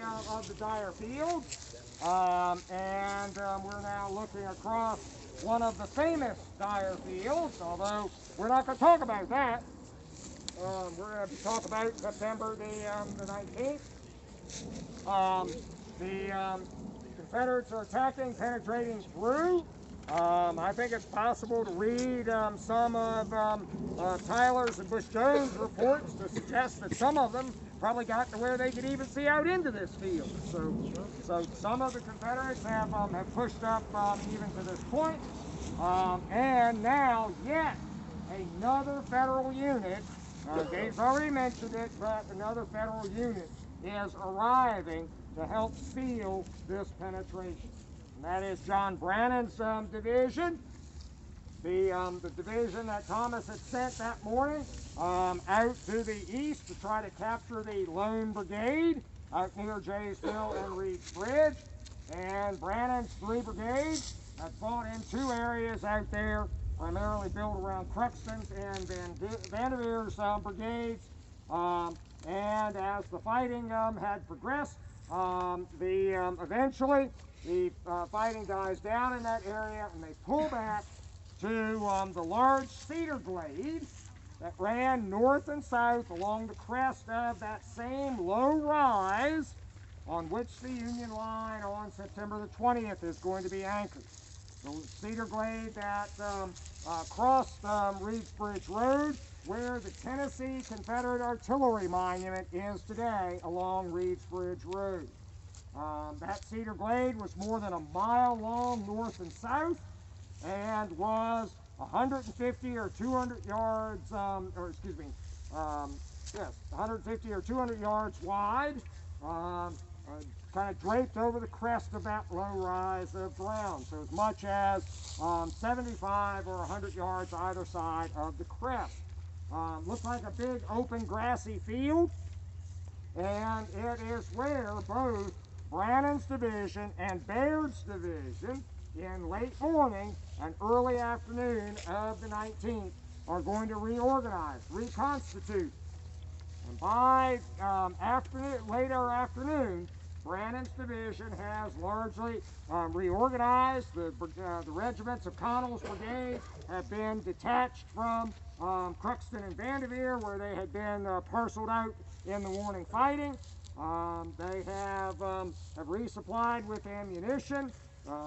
of the Dyer field, and we're now looking across one of the famous Dyer fields, although we're not going to talk about that. We're going to talk about September the 19th. The Confederates are attacking, penetrating through. I think it's possible to read some of Tyler's and Bush Jones' reports to suggest that some of them probably got to where they could even see out into this field. So some of the Confederates have pushed up even to this point. And now, yet another federal unit, Dave's already mentioned it, but another federal unit is arriving to help seal this penetration. And that is John Brannan's division, the division that Thomas had sent that morning out to the east to try to capture the Lone Brigade out near Jaysville and Reed's Bridge. And Brannan's 3 brigades had fought in 2 areas out there, primarily built around Cruxton's and Vanderveer's brigades. And as the fighting had progressed, eventually the fighting dies down in that area, and they pull back to the large cedar glade that ran north and south along the crest of that same low rise on which the Union line on September the 20th is going to be anchored. The cedar glade that crossed Reed's Bridge Road, where the Tennessee Confederate Artillery Monument is today along Reed's Bridge Road. That cedar glade was more than a mile long north and south, and was 150 or 200 yards, 150 or 200 yards wide, kind of draped over the crest of that low rise of ground, so as much as 75 or 100 yards either side of the crest. Looks like a big open grassy field, and it is where both Brannan's division and Baird's division in late morning and early afternoon of the 19th are going to reorganize, reconstitute. And by later afternoon, Brannan's division has largely reorganized. The regiments of Connell's brigade have been detached from Cruxton and Vanderveer, where they had been parceled out in the morning fighting. They have resupplied with ammunition,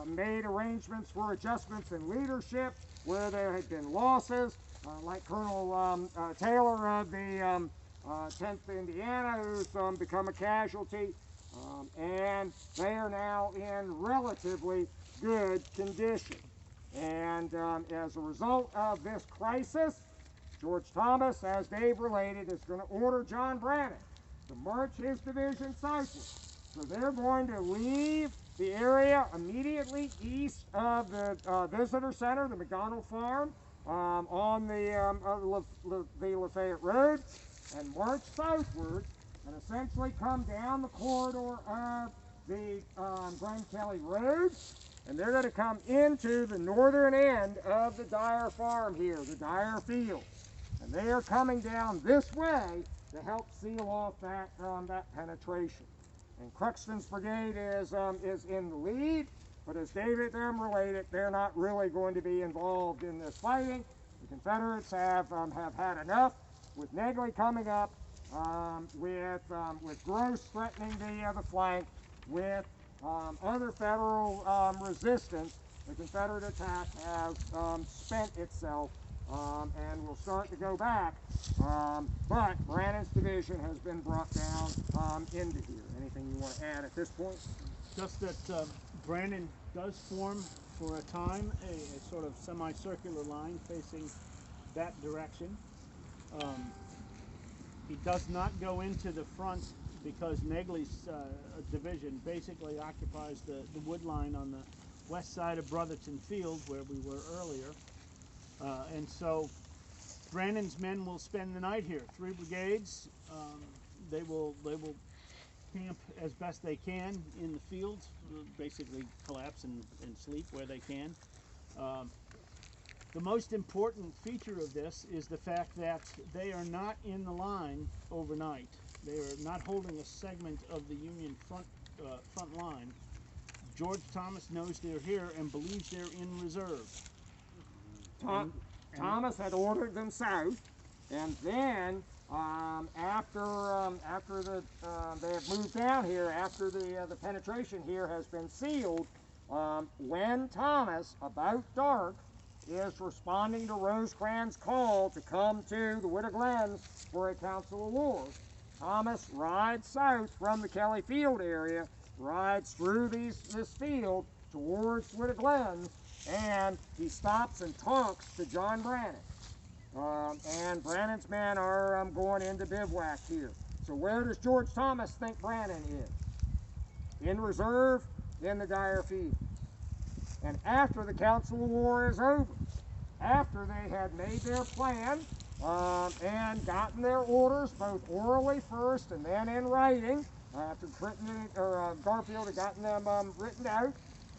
made arrangements for adjustments in leadership where there had been losses, like Colonel Taylor of the 10th Indiana, who's become a casualty, and they are now in relatively good condition. And as a result of this crisis, George Thomas, as Dave related, is going to order John Brannan to march his division southward. So they're going to leave the area immediately east of the visitor center, the McDonald Farm, on the Lafayette Road, and march southward and essentially come down the corridor of the Glen Kelly Road, and they're going to come into the northern end of the Dyer farm here, the Dyer field. And they are coming down this way to help seal off that penetration. And Cruxton's brigade is in the lead, but as David related, they're not really going to be involved in this fighting. The Confederates have had enough with Negley coming up, with Gross threatening the flank, with other federal resistance. The Confederate attack has spent itself and will start to go back, but Brannan's division has been brought down into here. Anything you want to add at this point? Just that Brannan does form for a time a sort of semicircular line facing that direction. He does not go into the front because Negley's division basically occupies the wood line on the west side of Brotherton Field where we were earlier. And so Brannan's men will spend the night here. 3 brigades. They will camp as best they can in the fields, basically collapse and sleep where they can. The most important feature of this is the fact that they are not in the line overnight. They are not holding a segment of the Union front line. George Thomas knows they're here and believes they're in reserve. Thomas had ordered them south, and then after they have moved down here, after the penetration here has been sealed, when Thomas, about dark, is responding to Rosecrans' call to come to the Widow Glens for a council of war, Thomas rides south from the Kelly Field area, rides through this field towards Widow Glens, and he stops and talks to John Brannan. And Brannan's men are going into bivouac here. So where does George Thomas think Brannan is? In reserve, in the Dyer field. And after the council of war is over, after they had made their plan and gotten their orders, both orally first and then in writing, after Garfield had gotten them written out,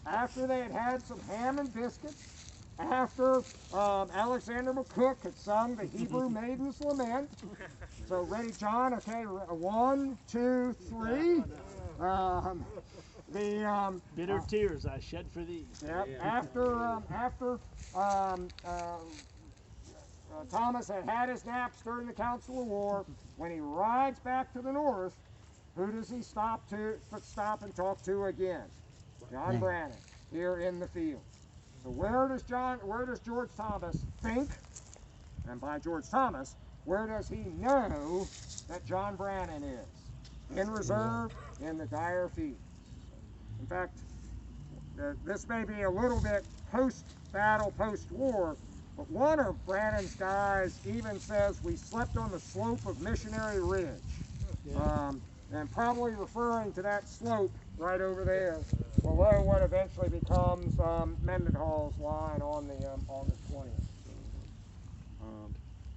after they had had some ham and biscuits, after Alexander McCook had sung the Hebrew Maiden's Lament. So ready, John? Okay, 1, 2, 3. Bitter tears I shed for thee. Yep. After Thomas had his naps during the council of war, when he rides back to the north, who does he stop and talk to again? John Brannan, here in the field. So where does George Thomas think, and by George Thomas, where does he know that John Brannan is? In reserve, in the Dyer field. In fact, this may be a little bit post-battle, post-war, but one of Brannan's guys even says we slept on the slope of Missionary Ridge, and probably referring to that slope right over there, below what eventually becomes Mendenhall's line on the 20th.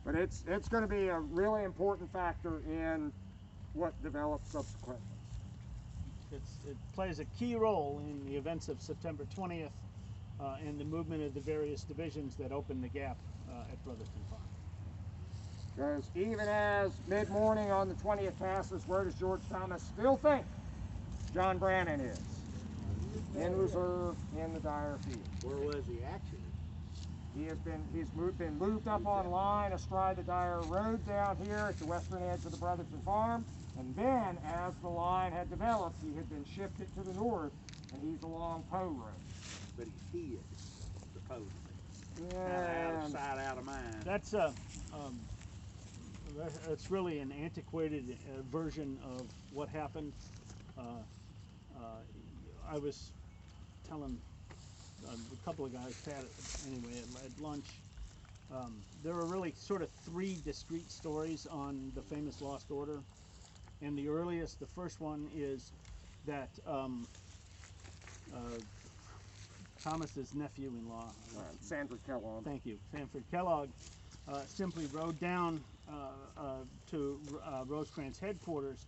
But it's going to be a really important factor in what develops subsequently. It plays a key role in the events of September 20th and the movement of the various divisions that opened the gap at Brotherton Farm. Because even as mid-morning on the 20th passes, where does George Thomas still think John Brannan is? In reserve, in the Dyer field. Where was he actually? He's been moved up on line astride the Dyer Road down here at the western edge of the Brotherton Farm. And then, as the line had developed, he had been shifted to the north, and he's along Poe Road. But he's hid, supposedly. Yeah. Out of sight, out of mind. That's really an antiquated version of what happened. I was telling a couple of guys, Pat, anyway, at lunch. There are really sort of 3 discrete stories on the famous Lost Order. And the earliest, the first one is that Thomas's nephew-in-law, Sanford Kellogg. Thank you, Sanford Kellogg, simply rode down to Rosecrans headquarters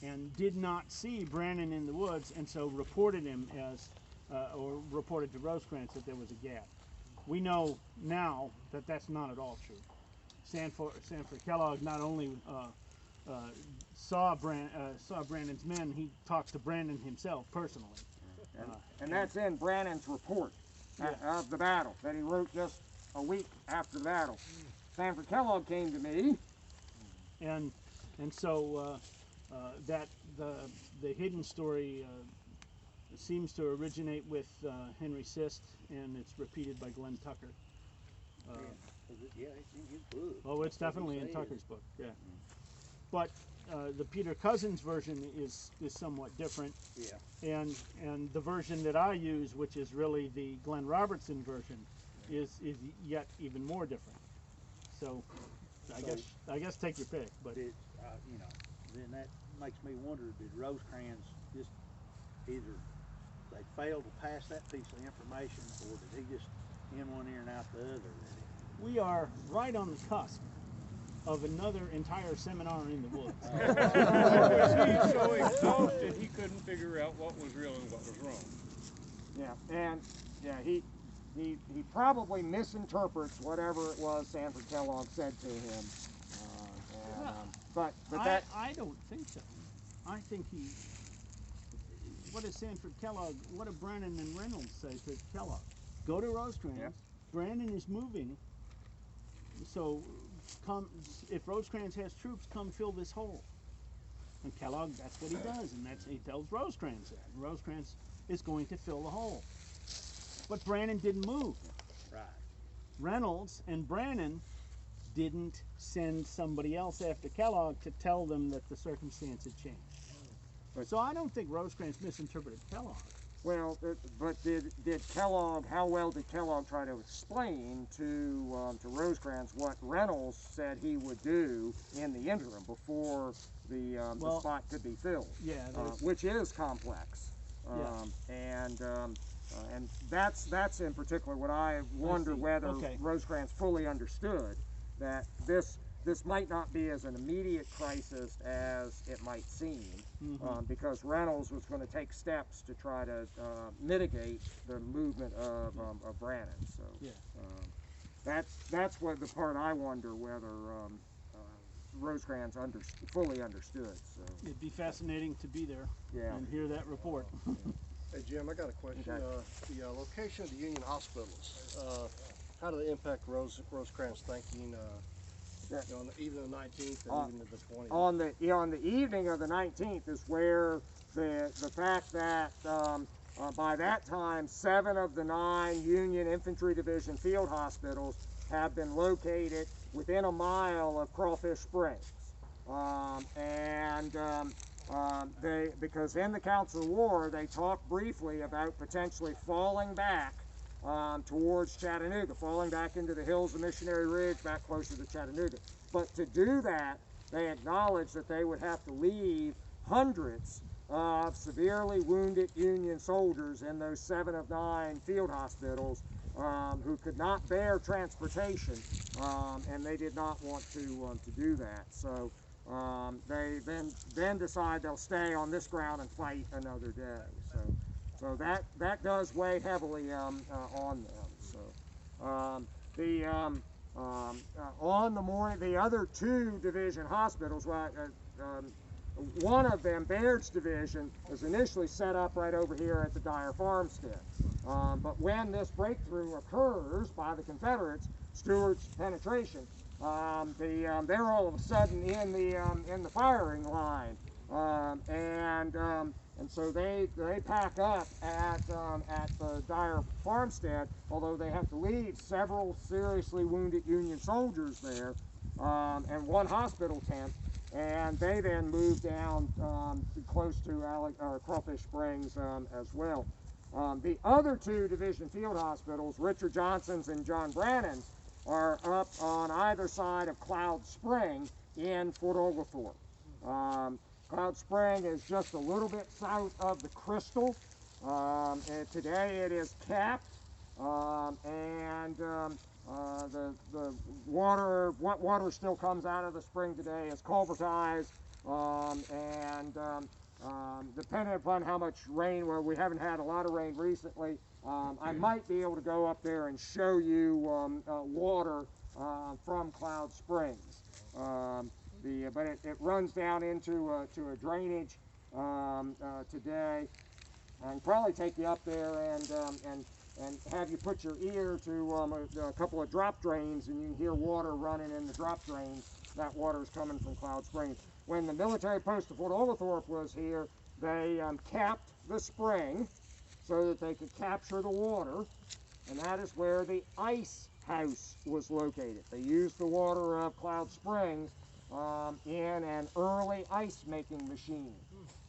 and did not see Brannan in the woods, and so reported him as, or reported to Rosecrans that there was a gap. We know now that that's not at all true. Sanford Kellogg not only saw Brannan's men, he talked to Brannan himself personally. And that's in Brannan's report of the battle that he wrote just a week after the battle. Sanford Kellogg came to me. And so that the hidden story seems to originate with Henry Sist, and it's repeated by Glenn Tucker. Yeah, it's in his book. Oh, it's definitely in Tucker's book, yeah. But the Peter Cousins version is somewhat different. Yeah. And the version that I use, which is really the Glenn Robertson version, is yet even more different. So I guess take your pick. But you know, then that makes me wonder: did Rosecrans just either they failed to pass that piece of information, or did he just in one ear and out the other? We are right on the cusp of another entire seminar in the woods. He's so exhausted he couldn't figure out what was real and what was wrong. Yeah, and yeah, he probably misinterprets whatever it was Sanford Kellogg said to him. but that I don't think so. I think what does Sanford Kellogg, what do Brennan and Reynolds say to Kellogg? Go to Rosecrans. Yep. Brandon is moving, so come, if Rosecrans has troops, come fill this hole. And Kellogg, that's what he does, and he tells Rosecrans that. And Rosecrans is going to fill the hole. But Brandon didn't move. Right. Reynolds and Brannon didn't send somebody else after Kellogg to tell them that the circumstance had changed. But, so I don't think Rosecrans misinterpreted Kellogg. well, but did Kellogg? How well did Kellogg try to explain to Rosecrans what Reynolds said he would do in the interim before the spot could be filled? Yeah, which is complex. And that's in particular what I wonder whether Rosecrans fully understood that this might not be as an immediate crisis as it might seem, because Reynolds was going to take steps to try to mitigate the movement of Brannon. So that's what the part I wonder whether Rosecrans fully understood. So it'd be fascinating to be there and hear that report. Hey Jim, I got a question. Okay. The location of the Union hospitals, how do they impact Rosecrans' thinking on the evening of the 19th and even the 20th? On the evening of the 19th is where the fact that by that time 7 of the 9 Union Infantry Division field hospitals have been located within a mile of Crawfish Springs, because in the Council of War they talked briefly about potentially falling back towards Chattanooga, falling back into the hills of Missionary Ridge, back closer to Chattanooga. But to do that, they acknowledged that they would have to leave hundreds of severely wounded Union soldiers in those 7 of 9 field hospitals who could not bear transportation, and they did not want to do that. So they then decide they'll stay on this ground and fight another day. So that does weigh heavily on them. So on the morning, the other 2 division hospitals, one of them, Baird's division, was initially set up right over here at the Dyer farmstead. But when this breakthrough occurs by the Confederates, Stuart's penetration, they're all of a sudden in the firing line, and so they pack up at the Dyer farmstead, although they have to leave several seriously wounded Union soldiers there, and 1 hospital tent, and they then move down close to Crawfish Springs as well. The other 2 division field hospitals, Richard Johnson's and John Brannan's, are up on either side of Cloud Spring in Fort Oglethorpe. Cloud Spring is just a little bit south of the Crystal. And today it is capped, and the water still comes out of the spring today is culvertized, and depending upon how much rain, well, we haven't had a lot of rain recently, I might be able to go up there and show you water from Cloud Springs. But it runs down into a drainage today. I can probably take you up there and have you put your ear to a couple of drop drains, and you can hear water running in the drop drains. That water is coming from Cloud Springs. When the military post of Fort Oglethorpe was here, they capped the spring so that they could capture the water, and that is where the ice house was located. They used the water of Cloud Springs in an early ice making machine.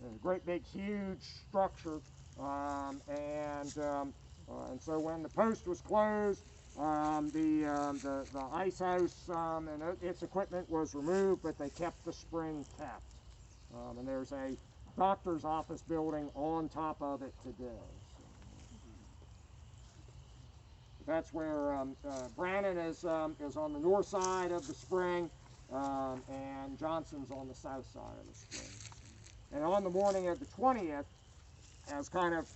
A great big huge structure, and so when the post was closed, the ice house and its equipment was removed, but they kept the spring capped. And there's a doctor's office building on top of it today. That's where Brannon is on the north side of the spring, and Johnson's on the south side of the spring. And on the morning of the 20th, as kind of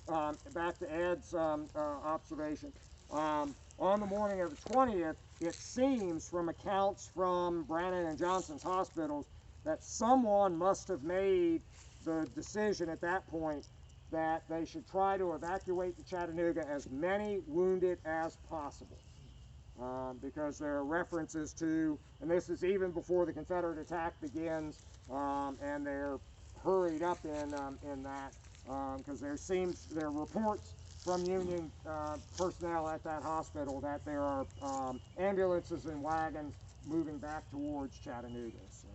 back to Ed's observation, on the morning of the 20th, it seems from accounts from Brannon and Johnson's hospitals that someone must have made the decision at that point that they should try to evacuate to Chattanooga as many wounded as possible. Because there are references to, and this is even before the Confederate attack begins, and they're hurried up in that, because there are reports from Union personnel at that hospital that there are ambulances and wagons moving back towards Chattanooga. So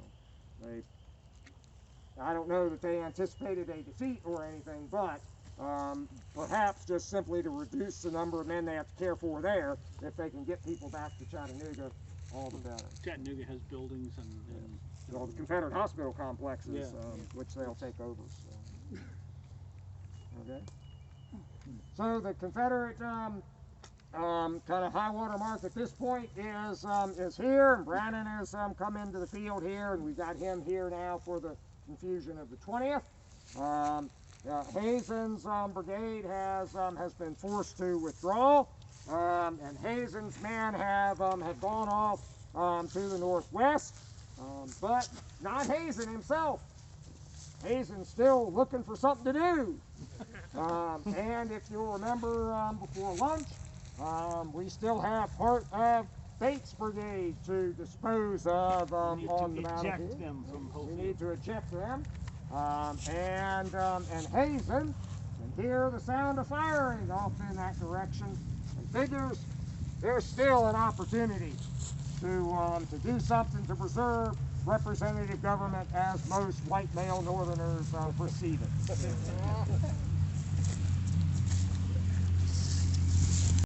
I don't know that they anticipated a defeat or anything, but perhaps just simply to reduce the number of men they have to care for there, if they can get people back to Chattanooga, all the better. Chattanooga has buildings and Well, the Confederate hospital complexes, Yeah. which they'll take over. So. Okay. So the Confederate kind of high water mark at this point is here, and Brannon has come into the field here, and we've got him here now for the confusion of the 20th. Hazen's brigade has been forced to withdraw, and Hazen's men have gone off to the northwest, but not Hazen himself. Hazen's still looking for something to do. And if you'll remember before lunch, we still have part of Bates' brigade to dispose of on the battlefield. them from We need to eject them. And Hazen can hear the sound of firing off in that direction, and figures there's still an opportunity to do something to preserve representative government as most white male Northerners perceive it.